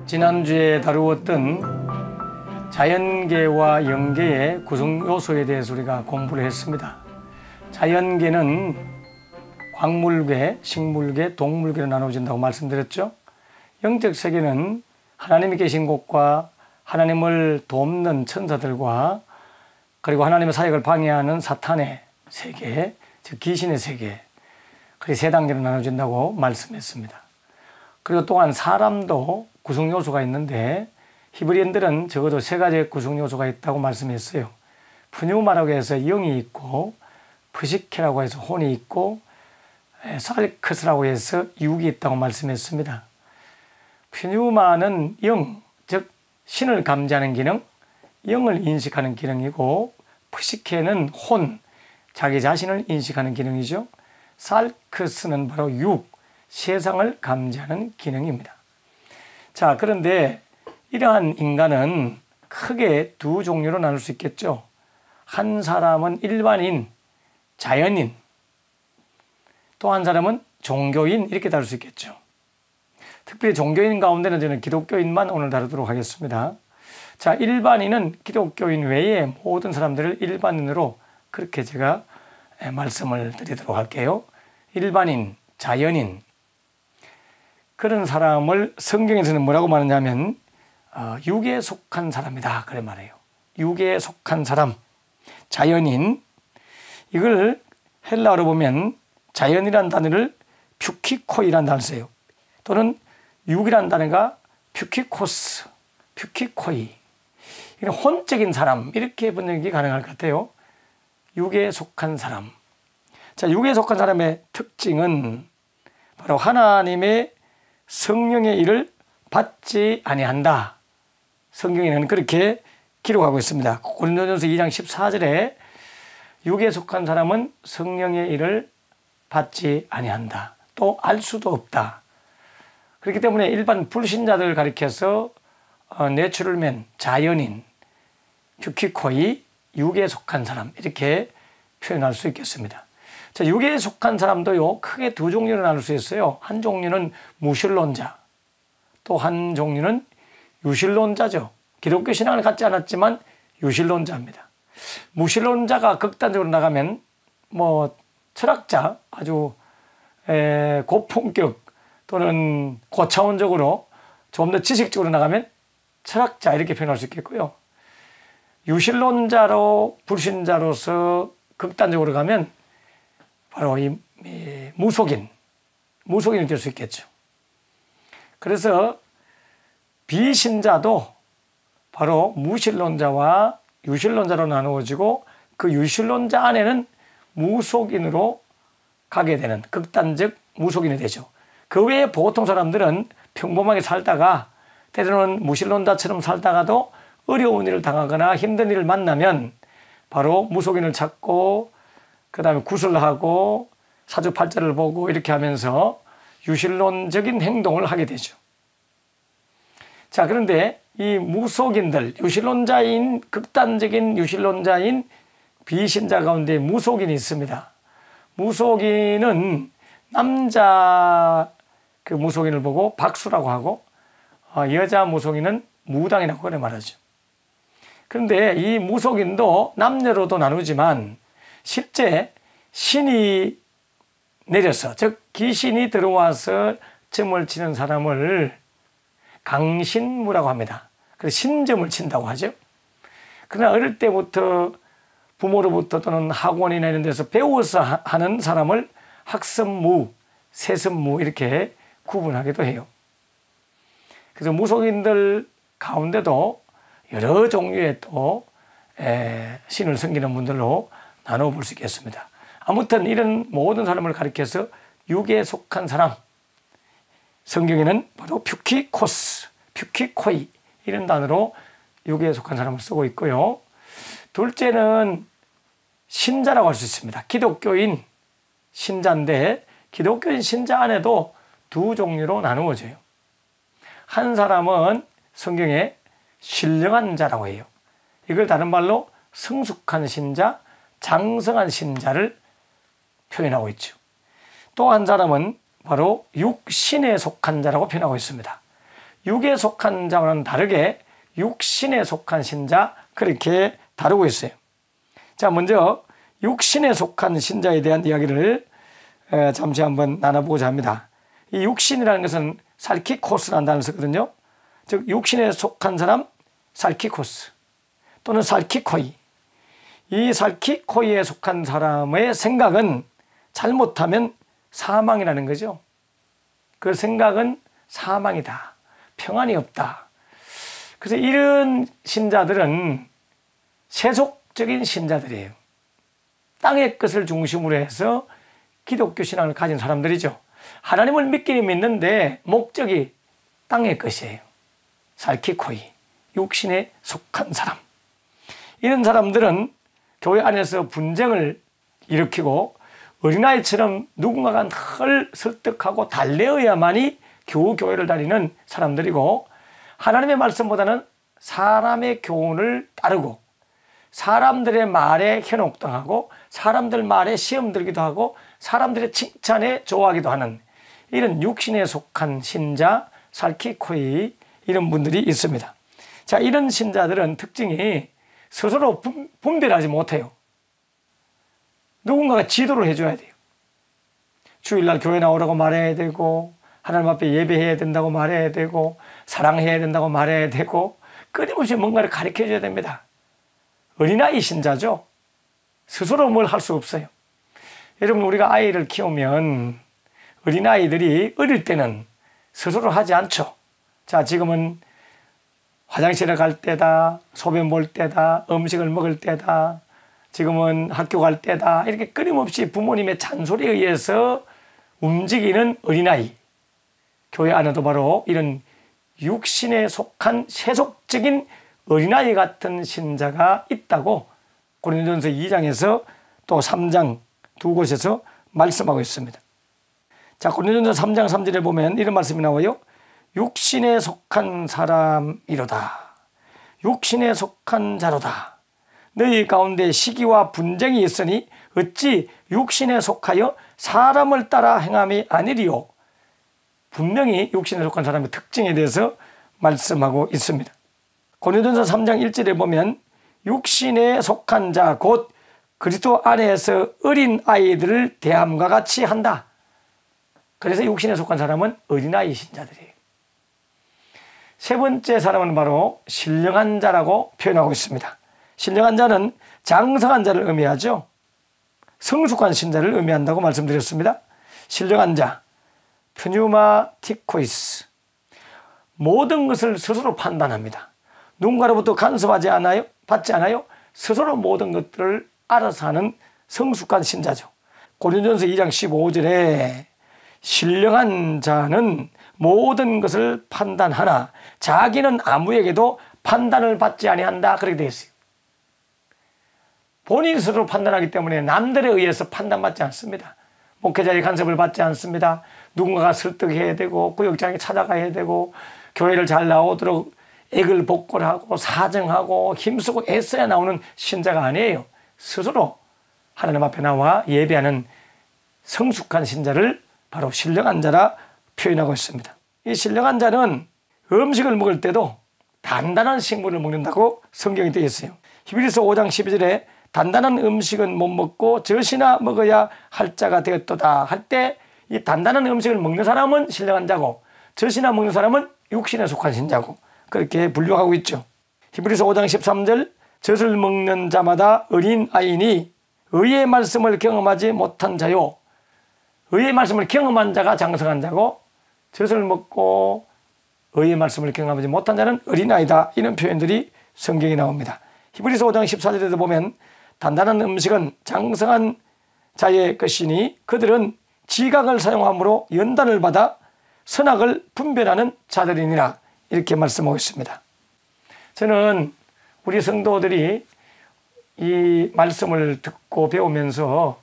지난주에 다루었던 자연계와 영계의 구성 요소에 대해서 우리가 공부를 했습니다. 자연계는 광물계, 식물계, 동물계로 나눠진다고 말씀드렸죠. 영적 세계는 하나님이 계신 곳과 하나님을 돕는 천사들과 그리고 하나님의 사역을 방해하는 사탄의 세계, 즉 귀신의 세계, 그리고 세 단계로 나눠진다고 말씀했습니다. 그리고 또한 사람도 구성 요소가 있는데 히브리인들은 적어도 세 가지의 구성 요소가 있다고 말씀했어요. 푸뉴마라고 해서 영이 있고, 프시케라고 해서 혼이 있고, 살크스라고 해서 육이 있다고 말씀했습니다. 푸뉴마는 영, 즉 신을 감지하는 기능, 영을 인식하는 기능이고, 프시케는 혼, 자기 자신을 인식하는 기능이죠. 살크스는 바로 육, 세상을 감지하는 기능입니다. 자, 그런데 이러한 인간은 크게 두 종류로 나눌 수 있겠죠. 한 사람은 일반인, 자연인, 또 한 사람은 종교인, 이렇게 다룰 수 있겠죠. 특별히 종교인 가운데는 저는 기독교인만 오늘 다루도록 하겠습니다. 자, 일반인은 기독교인 외에 모든 사람들을 일반인으로 그렇게 제가 말씀을 드리도록 할게요. 일반인, 자연인, 그런 사람을 성경에서는 뭐라고 말하냐면 육에 속한 사람이다, 그래 말해요. 육에 속한 사람, 자연인. 이걸 헬라어로 보면 자연이라는 단어를 퓨키코이라는 단어를 써요. 또는 육이라는 단어가 퓨키코스, 퓨키코이. 이건 혼적인 사람, 이렇게 번역이 가능할 것 같아요. 육에 속한 사람. 자, 육에 속한 사람의 특징은 바로 하나님의 성령의 일을 받지 아니한다. 성경에는 그렇게 기록하고 있습니다. 고린도전서 2장 14절에 육에 속한 사람은 성령의 일을 받지 아니한다. 또 알 수도 없다. 그렇기 때문에 일반 불신자들을 가리켜서 내추럴맨, 자연인, 퓨키코이, 육에 속한 사람, 이렇게 표현할 수 있겠습니다. 자, 육에 속한 사람도요, 크게 두 종류로 나눌 수 있어요. 한 종류는 무신론자, 또 한 종류는 유신론자죠. 기독교 신앙을 갖지 않았지만 유신론자입니다. 무신론자가 극단적으로 나가면 철학자, 아주 고품격 또는 고차원적으로 좀 더 지식적으로 나가면 철학자, 이렇게 표현할 수 있겠고요. 유신론자로, 불신자로서 극단적으로 가면 바로 이 무속인이 될 수 있겠죠. 그래서 비신자도 바로 무신론자와 유신론자로 나누어지고, 그 유신론자 안에는 무속인으로 가게 되는 극단적 무속인이 되죠. 그 외에 보통 사람들은 평범하게 살다가 때로는 무신론자처럼 살다가도 어려운 일을 당하거나 힘든 일을 만나면 바로 무속인을 찾고 그 다음에 구슬하고 사주팔자를 보고 이렇게 하면서 유신론적인 행동을 하게 되죠. 자, 그런데 이 무속인들, 유신론자인, 극단적인 유신론자인 비신자 가운데 무속인이 있습니다. 무속인은 남자 그 무속인을 보고 박수라고 하고, 여자 무속인은 무당이라고 그래 말하죠. 그런데 이 무속인도 남녀로도 나누지만 실제 신이 내려서, 즉 귀신이 들어와서 점을 치는 사람을 강신무라고 합니다. 그래서 신점을 친다고 하죠. 그러나 어릴 때부터 부모로부터 또는 학원이나 이런 데서 배워서 하는 사람을 학습무, 세습무, 이렇게 구분하기도 해요. 그래서 무속인들 가운데도 여러 종류의 또 신을 섬기는 분들로 나눠 볼 수 있겠습니다. 아무튼 이런 모든 사람을 가리켜서 육에 속한 사람, 성경에는 바로 퓨키코스, 퓨키코이, 이런 단어로 육에 속한 사람을 쓰고 있고요. 둘째는 신자라고 할 수 있습니다. 기독교인 신자인데, 기독교인 신자 안에도 두 종류로 나누어져요. 한 사람은 성경에 신령한 자라고 해요. 이걸 다른 말로 성숙한 신자, 장성한 신자를 표현하고 있죠. 또 한 사람은 바로 육신에 속한 자라고 표현하고 있습니다. 육에 속한 자와는 다르게 육신에 속한 신자, 그렇게 다루고 있어요. 자, 먼저 육신에 속한 신자에 대한 이야기를 잠시 한번 나눠보고자 합니다. 이 육신이라는 것은 살키코스라는 단어를 쓰거든요. 즉 육신에 속한 사람, 살키코스 또는 살키코이. 이 살키코이에 속한 사람의 생각은 잘못하면 사망이라는 거죠. 그 생각은 사망이다. 평안이 없다. 그래서 이런 신자들은 세속적인 신자들이에요. 땅의 것을 중심으로 해서 기독교 신앙을 가진 사람들이죠. 하나님을 믿기는 믿는데 목적이 땅의 것이에요. 살키코이, 육신에 속한 사람. 이런 사람들은 교회 안에서 분쟁을 일으키고 어린아이처럼 누군가가 늘 설득하고 달래어야만이 겨우 교회를 다니는 사람들이고, 하나님의 말씀보다는 사람의 교훈을 따르고 사람들의 말에 현혹당하고 사람들 말에 시험 들기도 하고 사람들의 칭찬에 좋아하기도 하는 이런 육신에 속한 신자, 살키코이, 이런 분들이 있습니다. 자, 이런 신자들은 특징이 스스로 분별하지 못해요. 누군가가 지도를 해줘야 돼요. 주일날 교회 나오라고 말해야 되고, 하나님 앞에 예배해야 된다고 말해야 되고, 사랑해야 된다고 말해야 되고, 끊임없이 뭔가를 가르쳐줘야 됩니다. 어린아이 신자죠. 스스로 뭘 할 수 없어요. 여러분, 우리가 아이를 키우면 어린아이들이 어릴 때는 스스로 하지 않죠. 자, 지금은 화장실에 갈 때다, 소변 볼 때다, 음식을 먹을 때다, 지금은 학교 갈 때다, 이렇게 끊임없이 부모님의 잔소리에 의해서 움직이는 어린아이. 교회 안에도 바로 이런 육신에 속한 세속적인 어린아이 같은 신자가 있다고 고린도전서 2장에서 또 3장 두 곳에서 말씀하고 있습니다. 자, 고린도전서 3장 3절에 보면 이런 말씀이 나와요. 육신에 속한 사람이로다. 육신에 속한 자로다. 너희 가운데 시기와 분쟁이 있으니 어찌 육신에 속하여 사람을 따라 행함이 아니리요. 분명히 육신에 속한 사람의 특징에 대해서 말씀하고 있습니다. 고린도전서 3장 1절에 보면 육신에 속한 자 곧 그리스도 안에서 어린 아이들을 대함과 같이 한다. 그래서 육신에 속한 사람은 어린아이 신자들이에요. 세 번째 사람은 바로 신령한 자라고 표현하고 있습니다. 신령한 자는 장성한 자를 의미하죠. 성숙한 신자를 의미한다고 말씀드렸습니다. 신령한 자, 푸뉴마티코이스. 모든 것을 스스로 판단합니다. 누군가로부터 간섭하지 않아요? 받지 않아요? 스스로 모든 것들을 알아서 하는 성숙한 신자죠. 고린도전서 2장 15절에 신령한 자는 모든 것을 판단하나 자기는 아무에게도 판단을 받지 아니한다, 그렇게 되어 있어요. 본인 스스로 판단하기 때문에 남들에 의해서 판단받지 않습니다. 목회자의 간섭을 받지 않습니다. 누군가가 설득해야 되고 구역장에 찾아가야 되고 교회를 잘 나오도록 액을 복골하고 사정하고 힘쓰고 애써야 나오는 신자가 아니에요. 스스로 하나님 앞에 나와 예배하는 성숙한 신자를 바로 신령한 자라 표현하고 있습니다. 이 신령한 자는 음식을 먹을 때도 단단한 식물을 먹는다고 성경이 되어 있어요. 히브리서 5장 12절에 단단한 음식은 못 먹고 젖이나 먹어야 할 자가 되었도다 할 때 이 단단한 음식을 먹는 사람은 신령한 자고 젖이나 먹는 사람은 육신에 속한 신자고 그렇게 분류하고 있죠. 히브리서 5장 13절 젖을 먹는 자마다 어린 아이니 의의 말씀을 경험하지 못한 자요. 의의 말씀을 경험한 자가 장성한 자고 젖을 먹고 의의 말씀을 경험하지 못한 자는 어린아이다. 이런 표현들이 성경에 나옵니다. 히브리서 5장 14절에도 보면 단단한 음식은 장성한 자의 것이니 그들은 지각을 사용함으로 연단을 받아 선악을 분별하는 자들이니라. 이렇게 말씀하고 있습니다. 저는 우리 성도들이 이 말씀을 듣고 배우면서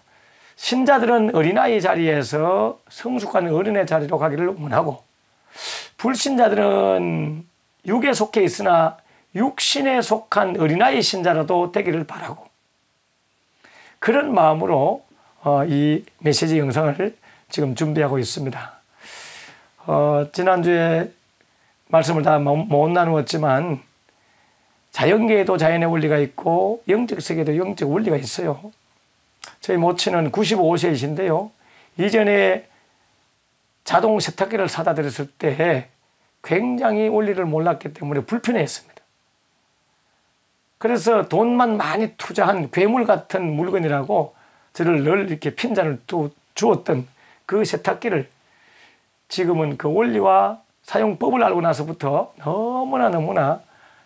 신자들은 어린아이 자리에서 성숙한 어른의 자리로 가기를 원하고 불신자들은 육에 속해 있으나 육신에 속한 어린아이 신자라도 되기를 바라고 그런 마음으로 이 메시지 영상을 지금 준비하고 있습니다. 지난주에 말씀을 다 못 나누었지만 자연계에도 자연의 원리가 있고 영적 세계에도 영적 원리가 있어요. 저희 모친은 95세이신데요. 이전에 자동 세탁기를 사다 드렸을 때 굉장히 원리를 몰랐기 때문에 불편해했습니다. 그래서 돈만 많이 투자한 괴물 같은 물건이라고 저를 늘 이렇게 핀잔을 주었던 그 세탁기를 지금은 그 원리와 사용법을 알고 나서부터 너무나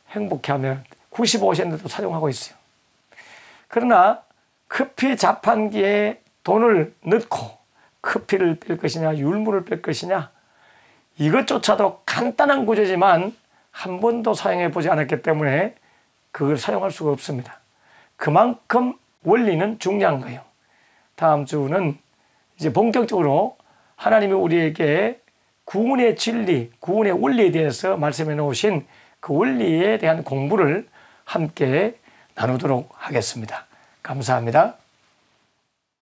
행복해하며 95세인데도 사용하고 있어요. 그러나 커피 자판기에 돈을 넣고 커피를 뺄 것이냐 율무를 뺄 것이냐 이것조차도 간단한 구조지만 한 번도 사용해 보지 않았기 때문에 그걸 사용할 수가 없습니다. 그만큼 원리는 중요한 거예요. 다음 주는 이제 본격적으로 하나님이 우리에게 구원의 진리, 구원의 원리에 대해서 말씀해 놓으신 그 원리에 대한 공부를 함께 나누도록 하겠습니다. 감사합니다.